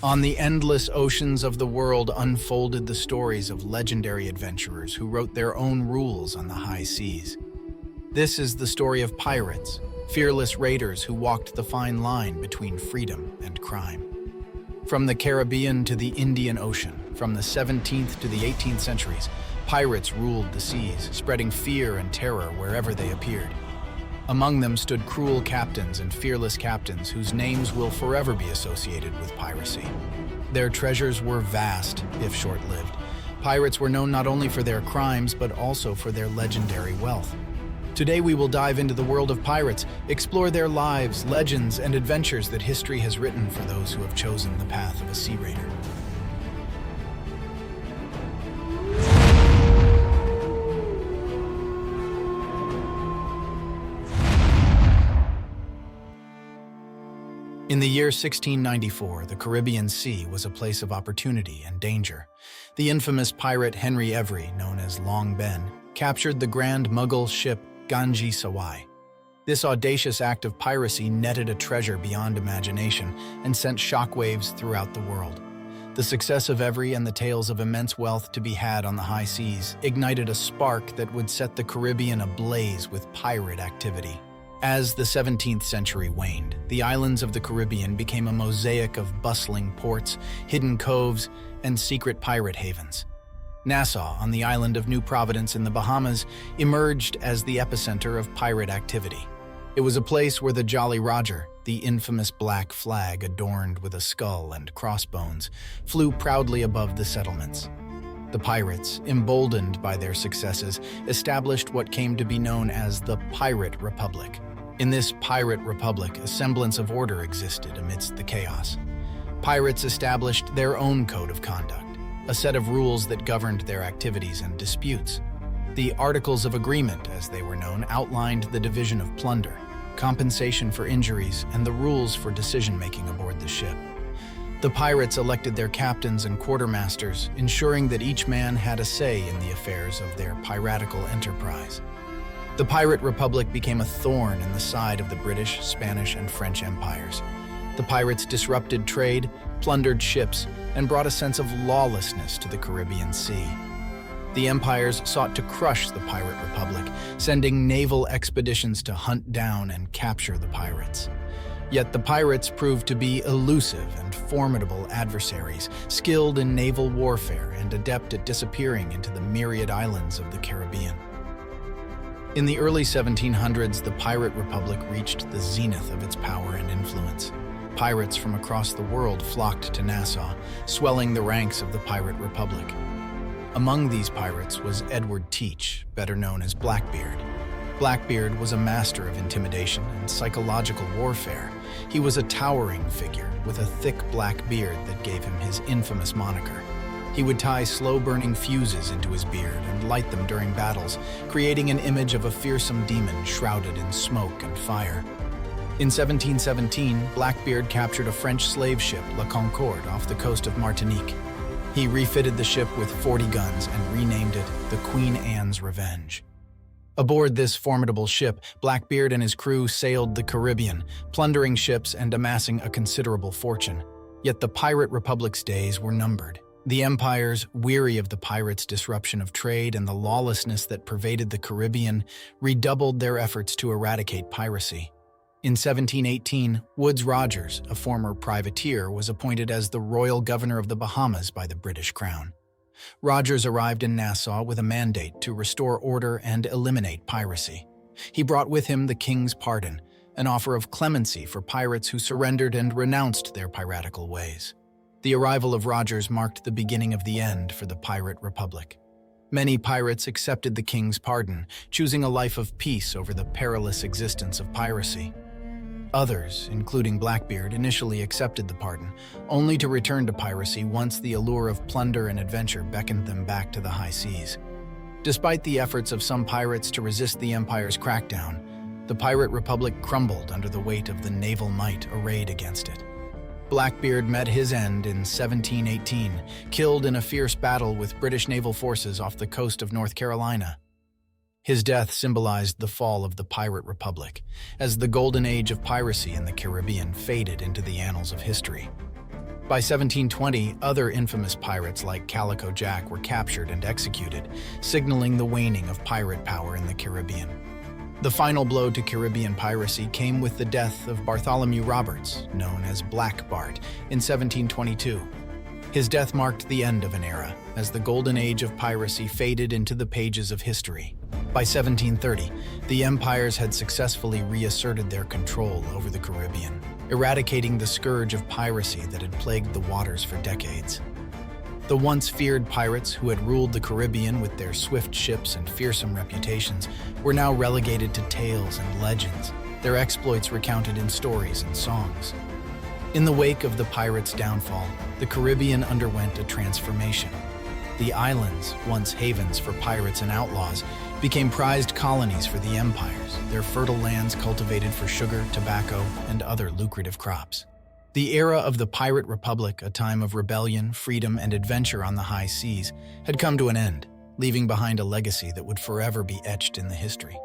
On the endless oceans of the world unfolded the stories of legendary adventurers who wrote their own rules on the high seas. This is the story of pirates, fearless raiders who walked the fine line between freedom and crime. From the Caribbean to the Indian Ocean, from the 17th to the 18th centuries, pirates ruled the seas, spreading fear and terror wherever they appeared. Among them stood cruel captains and fearless captains whose names will forever be associated with piracy. Their treasures were vast, if short-lived. Pirates were known not only for their crimes, but also for their legendary wealth. Today we will dive into the world of pirates, explore their lives, legends, and adventures that history has written for those who have chosen the path of a sea raider. In the year 1694, the Caribbean Sea was a place of opportunity and danger. The infamous pirate Henry Every, known as Long Ben, captured the Grand Mughal ship Ganji Sawai. This audacious act of piracy netted a treasure beyond imagination and sent shockwaves throughout the world. The success of Every and the tales of immense wealth to be had on the high seas ignited a spark that would set the Caribbean ablaze with pirate activity. As the 17th century waned, the islands of the Caribbean became a mosaic of bustling ports, hidden coves, and secret pirate havens. Nassau, on the island of New Providence in the Bahamas, emerged as the epicenter of pirate activity. It was a place where the Jolly Roger, the infamous black flag adorned with a skull and crossbones, flew proudly above the settlements. The pirates, emboldened by their successes, established what came to be known as the Pirate Republic. In this Pirate Republic, a semblance of order existed amidst the chaos. Pirates established their own code of conduct, a set of rules that governed their activities and disputes. The Articles of Agreement, as they were known, outlined the division of plunder, compensation for injuries, and the rules for decision-making aboard the ship. The pirates elected their captains and quartermasters, ensuring that each man had a say in the affairs of their piratical enterprise. The Pirate Republic became a thorn in the side of the British, Spanish, and French empires. The pirates disrupted trade, plundered ships, and brought a sense of lawlessness to the Caribbean Sea. The empires sought to crush the Pirate Republic, sending naval expeditions to hunt down and capture the pirates. Yet the pirates proved to be elusive and formidable adversaries, skilled in naval warfare and adept at disappearing into the myriad islands of the Caribbean. In the early 1700s, the Pirate Republic reached the zenith of its power and influence. Pirates from across the world flocked to Nassau, swelling the ranks of the Pirate Republic. Among these pirates was Edward Teach, better known as Blackbeard. Blackbeard was a master of intimidation and psychological warfare. He was a towering figure with a thick black beard that gave him his infamous moniker. He would tie slow-burning fuses into his beard and light them during battles, creating an image of a fearsome demon shrouded in smoke and fire. In 1717, Blackbeard captured a French slave ship, La Concorde, off the coast of Martinique. He refitted the ship with 40 guns and renamed it the Queen Anne's Revenge. Aboard this formidable ship, Blackbeard and his crew sailed the Caribbean, plundering ships and amassing a considerable fortune. Yet the Pirate Republic's days were numbered. The empires, weary of the pirates' disruption of trade and the lawlessness that pervaded the Caribbean, redoubled their efforts to eradicate piracy. In 1718, Woodes Rogers, a former privateer, was appointed as the royal governor of the Bahamas by the British Crown. Rogers arrived in Nassau with a mandate to restore order and eliminate piracy. He brought with him the king's pardon, an offer of clemency for pirates who surrendered and renounced their piratical ways. The arrival of Rogers marked the beginning of the end for the Pirate Republic. Many pirates accepted the king's pardon, choosing a life of peace over the perilous existence of piracy. Others, including Blackbeard, initially accepted the pardon, only to return to piracy once the allure of plunder and adventure beckoned them back to the high seas. Despite the efforts of some pirates to resist the empire's crackdown, the Pirate Republic crumbled under the weight of the naval might arrayed against it. Blackbeard met his end in 1718, killed in a fierce battle with British naval forces off the coast of North Carolina. His death symbolized the fall of the Pirate Republic, as the golden age of piracy in the Caribbean faded into the annals of history. By 1720, other infamous pirates like Calico Jack were captured and executed, signaling the waning of pirate power in the Caribbean. The final blow to Caribbean piracy came with the death of Bartholomew Roberts, known as Black Bart, in 1722. His death marked the end of an era, as the golden age of piracy faded into the pages of history. By 1730, the empires had successfully reasserted their control over the Caribbean, eradicating the scourge of piracy that had plagued the waters for decades. The once feared pirates who had ruled the Caribbean with their swift ships and fearsome reputations were now relegated to tales and legends, their exploits recounted in stories and songs. In the wake of the pirates' downfall, the Caribbean underwent a transformation. The islands, once havens for pirates and outlaws, became prized colonies for the empires, their fertile lands cultivated for sugar, tobacco, and other lucrative crops. The era of the Pirate Republic, a time of rebellion, freedom, and adventure on the high seas, had come to an end, leaving behind a legacy that would forever be etched in the history.